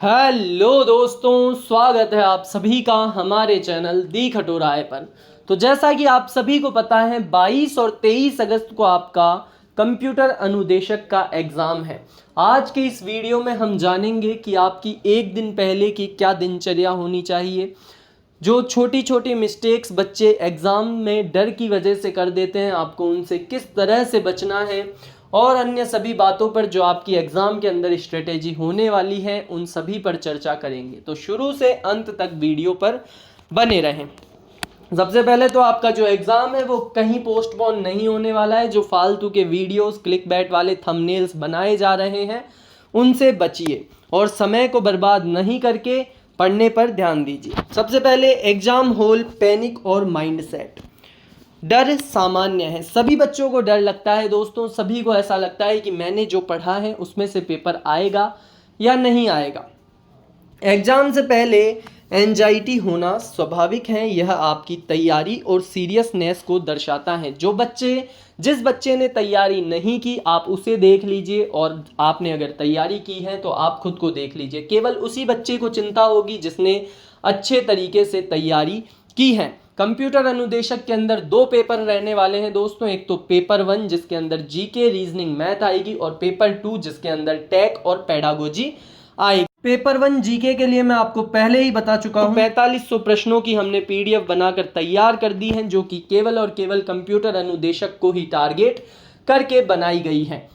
Hello दोस्तों, स्वागत है आप सभी का हमारे चैनल दी खटोराय पर। तो जैसा कि आप सभी को पता है 22 और 23 अगस्त को आपका कंप्यूटर अनुदेशक का एग्ज़ाम है। आज के इस वीडियो में हम जानेंगे कि आपकी एक दिन पहले की क्या दिनचर्या होनी चाहिए। जो छोटी छोटी मिस्टेक्स बच्चे एग्ज़ाम में डर की वजह से कर देते हैं, आपको उनसे किस तरह से बचना है और अन्य सभी बातों पर जो आपकी एग्ज़ाम के अंदर स्ट्रेटेजी होने वाली है उन सभी पर चर्चा करेंगे। तो शुरू से अंत तक वीडियो पर बने रहें। सबसे पहले तो आपका जो एग्ज़ाम है वो कहीं पोस्टपोन नहीं होने वाला है। जो फालतू के वीडियोस क्लिक बैट वाले थंबनेल्स बनाए जा रहे हैं उनसे बचिए और समय को बर्बाद नहीं करके पढ़ने पर ध्यान दीजिए। सबसे पहले एग्ज़ाम हॉल पैनिक और माइंडसेट। डर सामान्य है, सभी बच्चों को डर लगता है दोस्तों। सभी को ऐसा लगता है कि मैंने जो पढ़ा है उसमें से पेपर आएगा या नहीं आएगा। एग्जाम से पहले एंजाइटी होना स्वाभाविक है, यह आपकी तैयारी और सीरियसनेस को दर्शाता है। जिस बच्चे ने तैयारी नहीं की आप उसे देख लीजिए, और आपने अगर तैयारी की है तो आप खुद को देख लीजिए। केवल उसी बच्चे को चिंता होगी जिसने अच्छे तरीके से तैयारी की है। कंप्यूटर अनुदेशक के अंदर दो पेपर रहने वाले हैं दोस्तों। एक तो पेपर 1 जिसके अंदर जीके रीजनिंग मैथ आएगी, और पेपर 2 जिसके अंदर टेक और पेडागोजी आएगी। पेपर 1 जीके के लिए मैं आपको पहले ही बता चुका हूं। 4500 प्रश्नों की हमने पीडीएफ बनाकर तैयार कर दी है, जो कि केवल और केवल कंप्यूटर अनुदेशक को ही टारगेट करके बनाई गई है।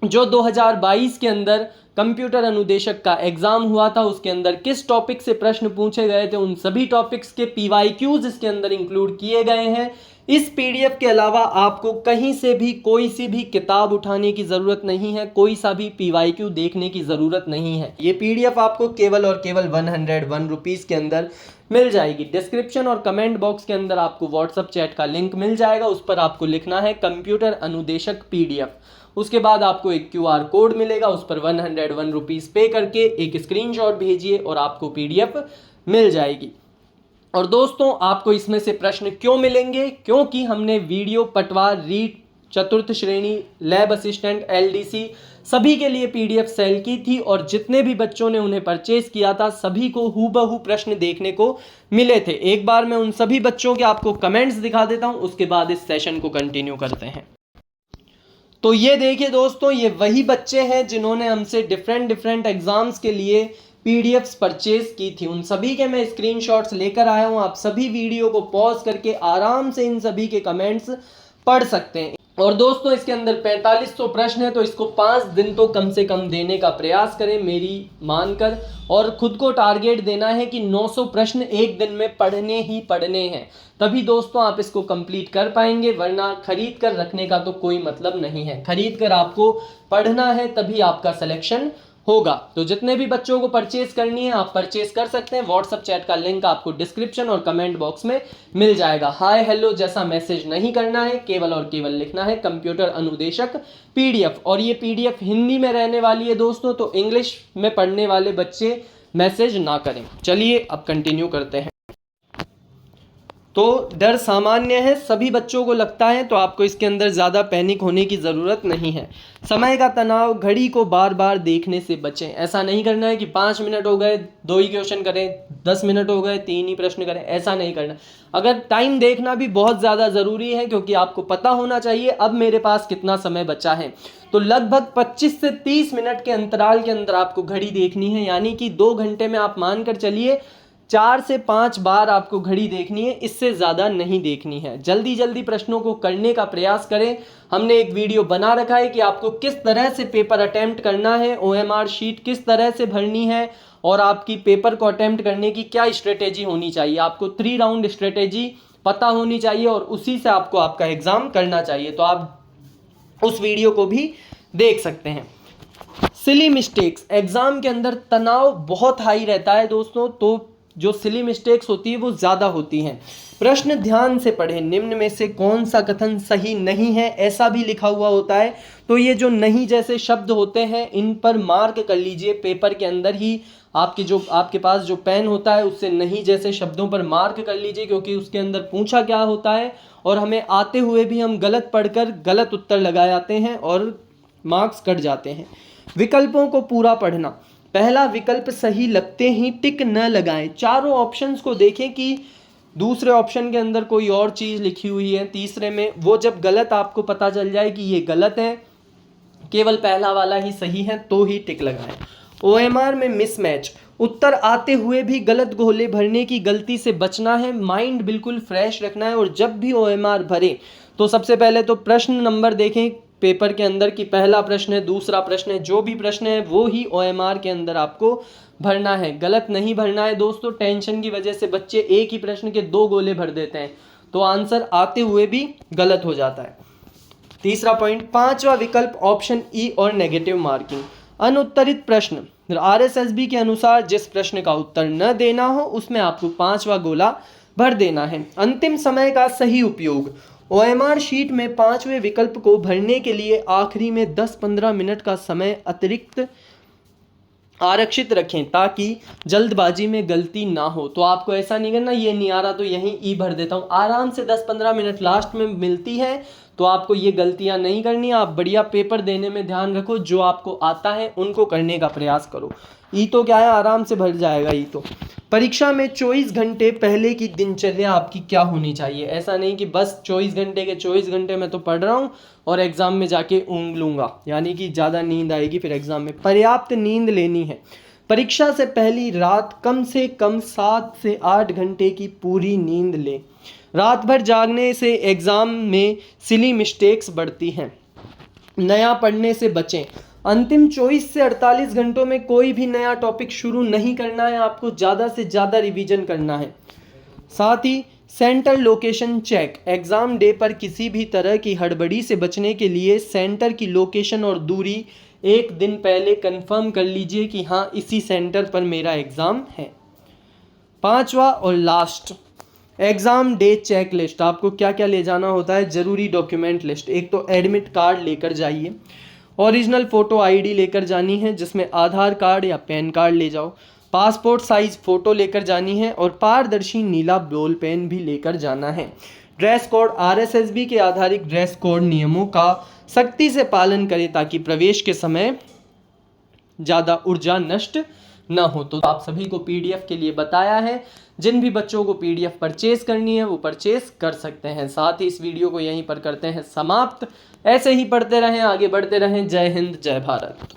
जो 2022 के अंदर कंप्यूटर अनुदेशक का एग्जाम हुआ था उसके अंदर किस टॉपिक से प्रश्न पूछे गए थे उन सभी टॉपिक्स के पीवाईक्यूज इसके अंदर इंक्लूड किए गए हैं। इस पीडीएफ के अलावा आपको कहीं से भी कोई सी भी किताब उठाने की ज़रूरत नहीं है, कोई सा भी पीवाईक्यू देखने की ज़रूरत नहीं है। ये पीडीएफ आपको केवल और केवल 101 रुपीज़ के अंदर मिल जाएगी। डिस्क्रिप्शन और कमेंट बॉक्स के अंदर आपको व्हाट्सएप चैट का लिंक मिल जाएगा, उस पर आपको लिखना है कंप्यूटर अनुदेशक पीडीएफ। उसके बाद आपको एक क्यूआर कोड मिलेगा, उस पर 101 रुपीज़ पे करके एक स्क्रीनशॉट भेजिए और आपको पीडीएफ मिल जाएगी। और दोस्तों आपको इसमें से प्रश्न क्यों मिलेंगे? क्योंकि हमने वीडियो, पटवार, रीट, चतुर्थ श्रेणी, लैब असिस्टेंट, एलडीसी सभी के लिए पीडीएफ सेल की थी, और जितने भी बच्चों ने उन्हें परचेज किया था सभी को हूबहू प्रश्न देखने को मिले थे। एक बार मैं उन सभी बच्चों के आपको कमेंट्स दिखा देता हूं, उसके बाद इस सेशन को कंटिन्यू करते हैं। तो ये देखिए दोस्तों, ये वही बच्चे हैं जिन्होंने हमसे डिफरेंट एग्जाम्स के लिए पीडीएफ्स परचेज की थी। उन सभी के मैं स्क्रीनशॉट्स लेकर आया हूं। आप सभी वीडियो को पॉज करके आराम से इन सभी के कमेंट्स पढ़ सकते हैं। और दोस्तों इसके अंदर 4500 प्रश्न है, तो इसको 5 दिन तो कम से कम देने का प्रयास करें मेरी मानकर, और खुद को टारगेट देना है कि 900 प्रश्न एक दिन में पढ़ने ही पढ़ने हैं। तभी दोस्तों आप इसको कंप्लीट कर पाएंगे, वरना खरीद कर रखने का तो कोई मतलब नहीं है। खरीद कर आपको पढ़ना है, तभी आपका सिलेक्शन होगा। तो जितने भी बच्चों को परचेज करनी है आप परचेज कर सकते हैं। व्हाट्सएप चैट का लिंक आपको डिस्क्रिप्शन और कमेंट बॉक्स में मिल जाएगा। हाय हेलो जैसा मैसेज नहीं करना है, केवल और केवल लिखना है कंप्यूटर अनुदेशक पीडीएफ। और ये पीडीएफ हिंदी में रहने वाली है दोस्तों, तो इंग्लिश में पढ़ने वाले बच्चे मैसेज ना करें। चलिए अब कंटिन्यू करते हैं। तो डर सामान्य है, सभी बच्चों को लगता है, तो आपको इसके अंदर ज़्यादा पैनिक होने की ज़रूरत नहीं है। समय का तनाव, घड़ी को बार बार देखने से बचें। ऐसा नहीं करना है कि 5 मिनट हो गए 2 ही क्वेश्चन करें, 10 मिनट हो गए 3 ही प्रश्न करें, ऐसा नहीं करना। अगर टाइम देखना भी बहुत ज़्यादा ज़रूरी है, क्योंकि आपको पता होना चाहिए अब मेरे पास कितना समय बचा है। तो लगभग 25 से 30 मिनट के अंतराल के अंदर आपको घड़ी देखनी है, यानी कि 2 घंटे में आप मानकर चलिए 4 से 5 बार आपको घड़ी देखनी है, इससे ज़्यादा नहीं देखनी है। जल्दी जल्दी प्रश्नों को करने का प्रयास करें। हमने एक वीडियो बना रखा है कि आपको किस तरह से पेपर अटेम्प्ट करना है, ओएमआर शीट किस तरह से भरनी है, और आपकी पेपर को अटेम्प्ट करने की क्या स्ट्रेटेजी होनी चाहिए। आपको 3 राउंड स्ट्रेटेजी पता होनी चाहिए और उसी से आपको आपका एग्ज़ाम करना चाहिए। तो आप उस वीडियो को भी देख सकते हैं। सिली मिस्टेक्स, एग्ज़ाम के अंदर तनाव बहुत हाई रहता है दोस्तों, तो जो सिली मिस्टेक्स होती है वो ज़्यादा होती हैं। प्रश्न ध्यान से पढ़ें। निम्न में से कौन सा कथन सही नहीं है, ऐसा भी लिखा हुआ होता है। तो ये जो नहीं जैसे शब्द होते हैं इन पर मार्क कर लीजिए पेपर के अंदर ही। आपके पास जो पेन होता है उससे नहीं जैसे शब्दों पर मार्क कर लीजिए, क्योंकि उसके अंदर पूछा क्या होता है और हमें आते हुए भी हम गलत पढ़कर गलत उत्तर लगा जाते हैं और मार्क्स कट जाते हैं। विकल्पों को पूरा पढ़ना। पहला विकल्प सही लगते ही टिक न लगाएं। चारों ऑप्शंस को देखें कि दूसरे ऑप्शन के अंदर कोई और चीज़ लिखी हुई है, तीसरे में वो जब गलत आपको पता चल जाए कि ये गलत है, केवल पहला वाला ही सही है, तो ही टिक लगाएं। OMR में मिसमैच, उत्तर आते हुए भी गलत गोले भरने की गलती से बचना है, माइंड बिल्कुल फ्रेश रखना है। और जब भी OMR भरे तो सबसे पहले तो प्रश्न नंबर देखें पेपर के अंदर कि पहला प्रश्न है, दूसरा प्रश्न है, जो भी प्रश्न है वो ही OMR के अंदर आपको भरना है, गलत नहीं भरना है दोस्तों। टेंशन की वजह से बच्चे एक ही प्रश्न के 2 गोले भर देते हैं, तो आंसर आते हुए भी गलत हो जाता है। तीसरा पॉइंट, पांचवा विकल्प ऑप्शन ई और नेगेटिव मार्किंग। अनुत्तरित प्रश्न, RSSB के अनुसार जिस प्रश्न का उत्तर न देना हो उसमें आपको 5वां गोला भर देना है। अंतिम समय का सही उपयोग, OMR शीट में 5वें विकल्प को भरने के लिए आखिरी में 10-15 मिनट का समय अतिरिक्त आरक्षित रखें ताकि जल्दबाजी में गलती ना हो। तो आपको ऐसा नहीं करना ये नहीं आ रहा तो यहीं ई भर देता हूँ, आराम से 10-15 मिनट लास्ट में मिलती है, तो आपको ये गलतियाँ नहीं करनी। आप बढ़िया पेपर देने में ध्यान रखो, जो आपको आता है उनको करने का प्रयास करो। ई तो क्या है, आराम से भर जाएगा ई तो। परीक्षा में 24 घंटे पहले की दिनचर्या आपकी क्या होनी चाहिए। ऐसा नहीं कि बस 24 घंटे के 24 घंटे मैं तो पढ़ रहा हूँ और एग्ज़ाम में जाके ऊँघ लूँगा, यानी कि ज़्यादा नींद आएगी फिर एग्ज़ाम में। पर्याप्त नींद लेनी है। परीक्षा से पहली रात कम से कम 7 से 8 घंटे की पूरी नींद लें। रात भर जागने से एग्ज़ाम में सिली मिस्टेक्स बढ़ती हैं। नया पढ़ने से बचें। अंतिम 24 से 48 घंटों में कोई भी नया टॉपिक शुरू नहीं करना है, आपको ज़्यादा से ज़्यादा रिवीजन करना है। साथ ही centre location check, exam day पर किसी भी तरह की हड़बड़ी से बचने के लिए सेंटर की लोकेशन और दूरी एक दिन पहले कंफर्म कर लीजिए कि हाँ इसी सेंटर पर मेरा एग्ज़ाम है। पांचवा और last, exam day check list. आपको क्या क्या ले जाना होता है, ज़रूरी डॉक्यूमेंट लिस्ट। एक तो एडमिट कार्ड लेकर जाइए, ओरिजिनल फ़ोटो ID लेकर जानी है जिसमें आधार कार्ड या पैन कार्ड ले जाओ, पासपोर्ट साइज़ फ़ोटो लेकर जानी है और पारदर्शी नीला बॉल पेन भी लेकर जाना है। ड्रेस कोड, RSSB के आधारित ड्रेस कोड नियमों का सख्ती से पालन करें ताकि प्रवेश के समय ज़्यादा ऊर्जा नष्ट न हो। तो आप सभी को PDF के लिए बताया है, जिन भी बच्चों को PDF परचेज करनी है वो परचेज कर सकते हैं। साथ ही इस वीडियो को यहीं पर करते हैं समाप्त। ऐसे ही पढ़ते रहें, आगे बढ़ते रहें। जय हिंद, जय भारत।